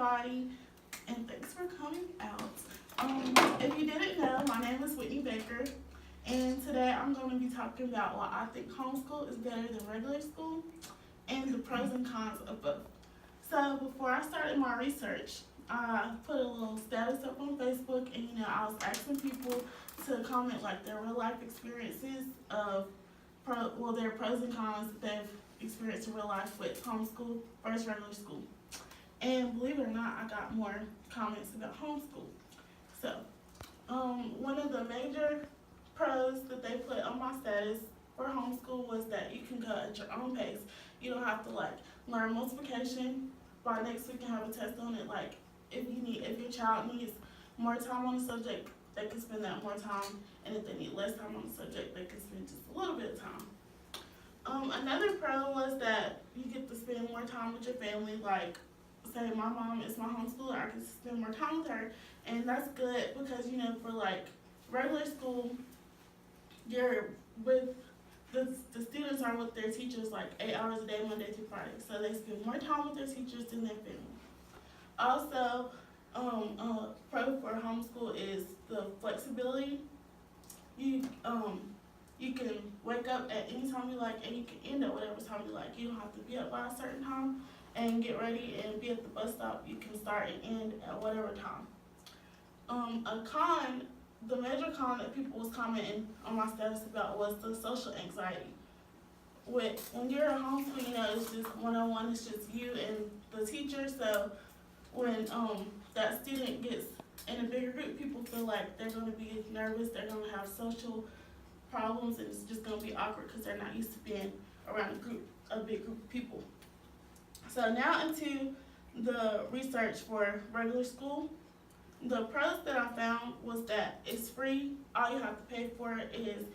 everybody, and thanks for coming out. If you didn't know, my name is Whitney Baker, and today I'm going to be talking about why I think homeschool is better than regular school, and the pros and cons of both. So before I started my research, I put a little status up on Facebook, and I was asking people to comment like their real life experiences of their pros and cons that they've experienced in real life with homeschool versus regular school. And believe it or not, I got more comments about homeschool. So, one of the major pros that they put on my status for homeschool was that you can go at your own pace. You don't have to learn multiplication. By next week, you have a test on it. If your child needs more time on the subject, they can spend that more time. And if they need less time on the subject, they can spend just a little bit of time. Another pro was that you get to spend more time with your family. Say my mom is my homeschooler, I can spend more time with her, and that's good because for regular school, you're with the students are with their teachers 8 hours a day, Monday through Friday, so they spend more time with their teachers than their family. Also, a pro for homeschool is the flexibility. You can wake up at any time you like, and you can end at whatever time you like. You don't have to be up by a certain time and get ready and be at the bus stop. You can start and end at whatever time. The major con that people was commenting on my status about was the social anxiety. When you're at homeschool, it's just one-on-one, it's just you and the teacher, so when that student gets in a bigger group, people feel like they're going to be nervous, they're going to have social problems, and it's just going to be awkward because they're not used to being around a big group of people. So now into the research for regular school. The pros that I found was that it's free. All you have to pay for is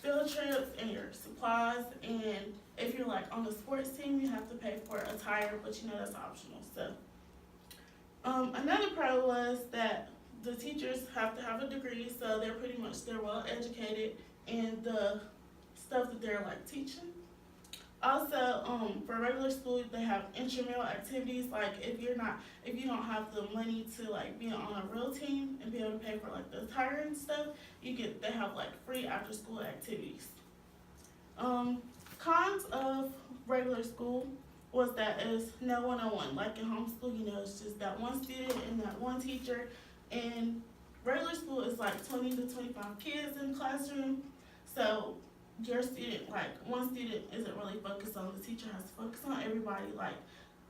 field trips and your supplies, and if you're on the sports team, you have to pay for attire, but that's optional. So another pro was that the teachers have to have a degree, so they're well educated in the stuff that they're teaching. Also, for regular school, they have intramural activities. If you don't have the money to be on a real team and be able to pay for the attire and stuff, they have free after school activities. Cons of regular school was that it's no one-on-one. In homeschool, it's just that one student and that one teacher. And regular school is 20 to 25 kids in the classroom. So your student, one student isn't really focused on, the teacher has to focus on everybody.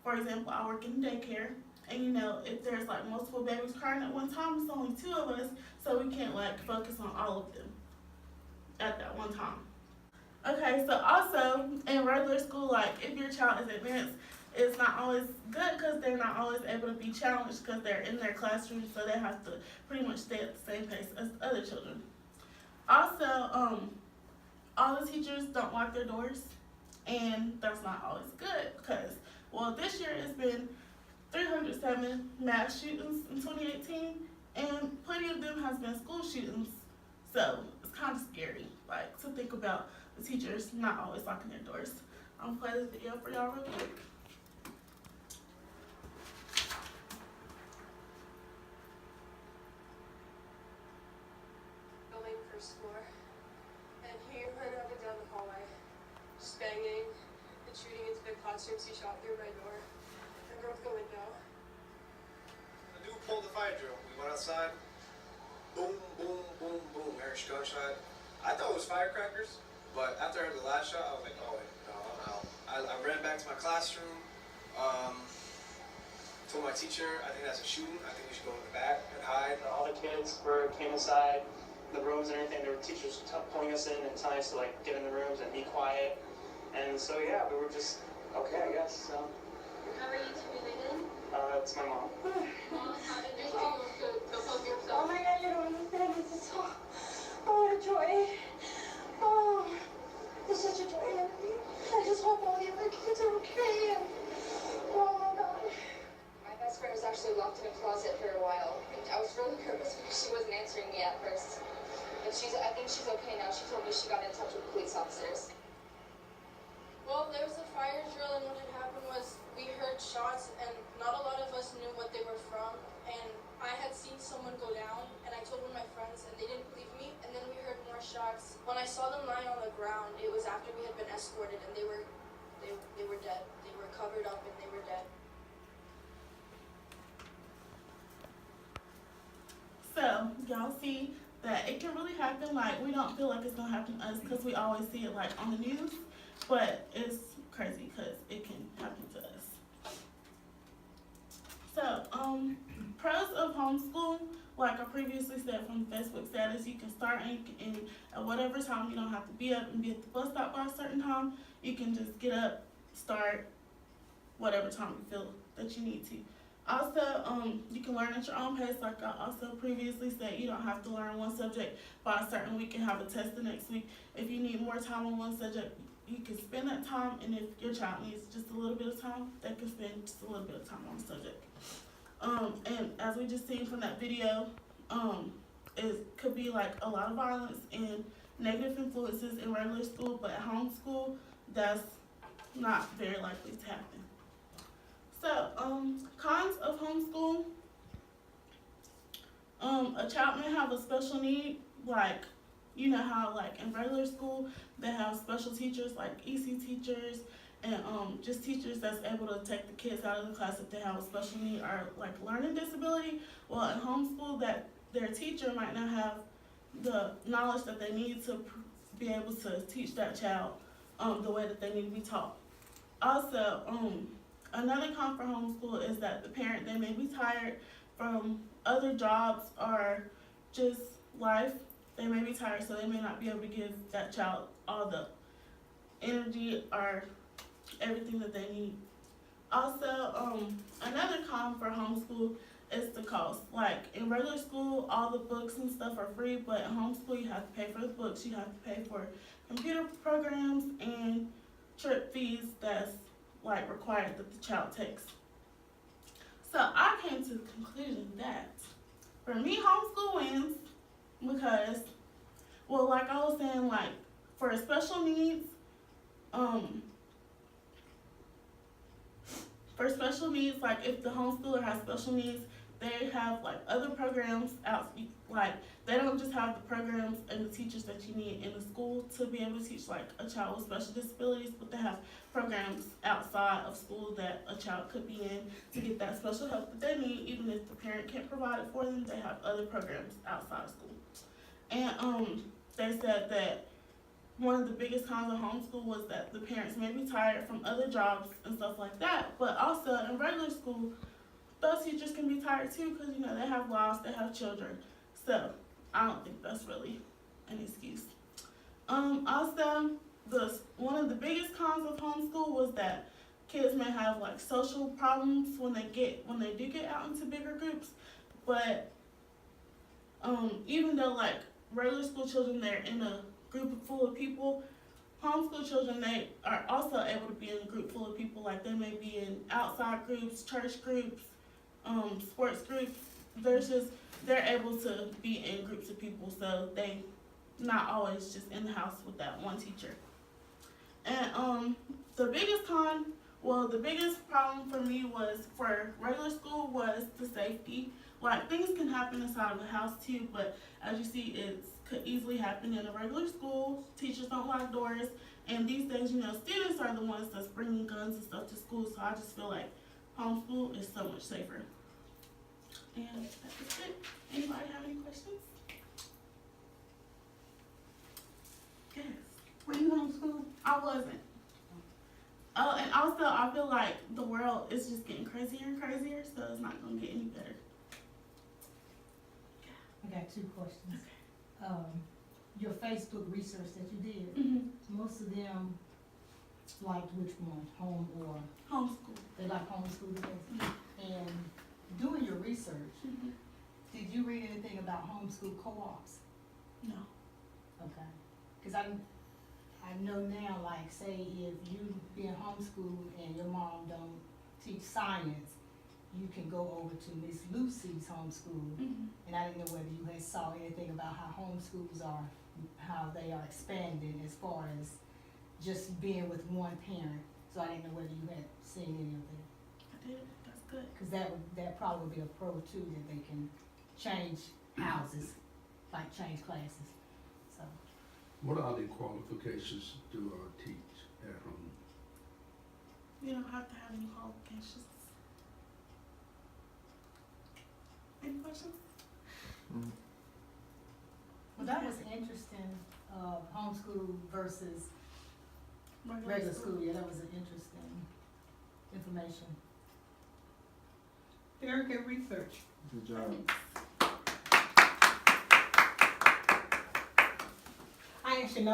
For example, I work in daycare, and if there's multiple babies crying at one time, it's only 2 of us, so we can't focus on all of them at that one time. Okay, so also in regular school, if your child is advanced, it's not always good because they're not always able to be challenged because they're in their classroom, so they have to pretty much stay at the same pace as other children. Also, all the teachers don't lock their doors, and that's not always good because, this year it's been 307 mass shootings in 2018, and plenty of them has been school shootings, so it's kind of scary, to think about the teachers not always locking their doors. I'm gonna play this video for y'all real quick. Building first floor. And he ran up and down the hallway, just banging and shooting into the classrooms. He shot through my door and broke the window. The dude pulled the fire drill. We went outside. Boom, boom, boom, boom. Irish gunshot. I thought it was firecrackers, but after I heard the last shot, I was like, oh wait, no, I'm out. I ran back to my classroom. Told my teacher, I think that's a shooting. I think we should go in the back and hide. All the kids came inside the rooms and everything. There were teachers pulling us in and telling us to get in the rooms and be quiet. And so yeah, we were just okay, I guess. So. How are you two related? It's my mom. Mom, how did you compose yourself? Oh my god, you don't understand. This is so, what a joy. Oh, it's such a joy and everything. I just hope all the other kids are okay. And, oh my god. My best friend was actually locked in a closet for a while. And I was really nervous because she wasn't answering me at first. But I think she's okay now. She told me she got in touch with police officers. Well, there was a fire drill, and what had happened was we heard shots, and not a lot of us knew what they were from, and I had seen someone go down, and I told one of my friends, and they didn't believe me, and then we heard more shots. When I saw them lying on the ground, it was after we had been escorted, and they were dead. They were covered up, and they were dead. So, y'all see that it can really happen. Like, we don't feel like it's gonna happen to us because we always see it like on the news, but it's crazy because it can happen to us. So, pros of homeschool, like I previously said from the Facebook status, you can start and at whatever time. You don't have to be up and be at the bus stop by a certain time. You can just get up, start, whatever time you feel that you need to. Also, you can learn at your own pace. Like I also previously said, you don't have to learn one subject by a certain week and have a test the next week. If you need more time on one subject, you can spend that time, and if your child needs just a little bit of time, they can spend just a little bit of time on the subject. And as we just seen from that video, it could be like a lot of violence and negative influences in regular school, but at homeschool, that's not very likely to happen. So, cons of homeschool. A child may have a special need, like, you know how like in regular school they have special teachers like EC teachers and just teachers that's able to take the kids out of the class if they have a special need or like learning disability. Well, in homeschool, that their teacher might not have the knowledge that they need to be able to teach that child the way that they need to be taught. Also, another con for homeschool is that the parent, they may be tired from other jobs or just life. They may be tired, so they may not be able to give that child all the energy or everything that they need. Also, another con for homeschool is the cost. Like in regular school, all the books and stuff are free, but in homeschool, you have to pay for the books, you have to pay for computer programs and trip fees that's like required that the child takes. So I came to the conclusion that for me, homeschool wins because, well, like I was saying, like for special needs, like if the homeschooler has special needs, they have like other programs out, like they don't just have the programs and the teachers that you need in the school to be able to teach like a child with special disabilities, but they have programs outside of school that a child could be in to get that special help that they need. Even if the parent can't provide it for them, they have other programs outside of school. And they said that one of the biggest cons of homeschool was that the parents may be tired from other jobs and stuff like that, but also in regular school, those teachers can be tired too because, you know, they have lives, they have children. So I don't think that's really an excuse. Also, one of the biggest cons of homeschool was that kids may have like social problems when they do get out into bigger groups. But even though like regular school children, they're in a group full of people, homeschool children, they are also able to be in a group full of people. Like they may be in outside groups, church groups, sports groups. They're able to be in groups of people, so they not always just in the house with that one teacher. And the biggest problem for me was for regular school was the safety. Like things can happen inside of the house too, but as you see, it could easily happen in a regular school. Teachers don't lock doors, and these days, you know, students are the ones that's bringing guns and stuff to school. So I just feel like homeschool is so much safer. And that's it. Anybody have any questions? Yes. Were you homeschooled? I wasn't. Oh, and also I feel like the world is just getting crazier and crazier, so it's not gonna get any better. I got 2 questions. Your Facebook research that you did, Mm-hmm. most of them liked which one, home or Homeschool. they like homeschool the best? Mm-hmm. And doing your research, Mm-hmm. did you read anything about homeschool co-ops? No. Okay. Because I know now, like, say if you being homeschooled and your mom don't teach science, you can go over to Miss Lucy's homeschool. Mm-hmm. And I didn't know whether you had saw anything about how homeschools are, how they are expanding as far as just being with one parent. So I didn't know whether you had seen any of that. I did. That's good. Because that probably would be a pro too, that they can change houses, like change classes, so. What are the qualifications to teach at home? You don't have to have any qualifications. Any questions? Well, that was interesting, homeschool versus regular school, yeah, that was an interesting information. Very good research. Good job. I actually know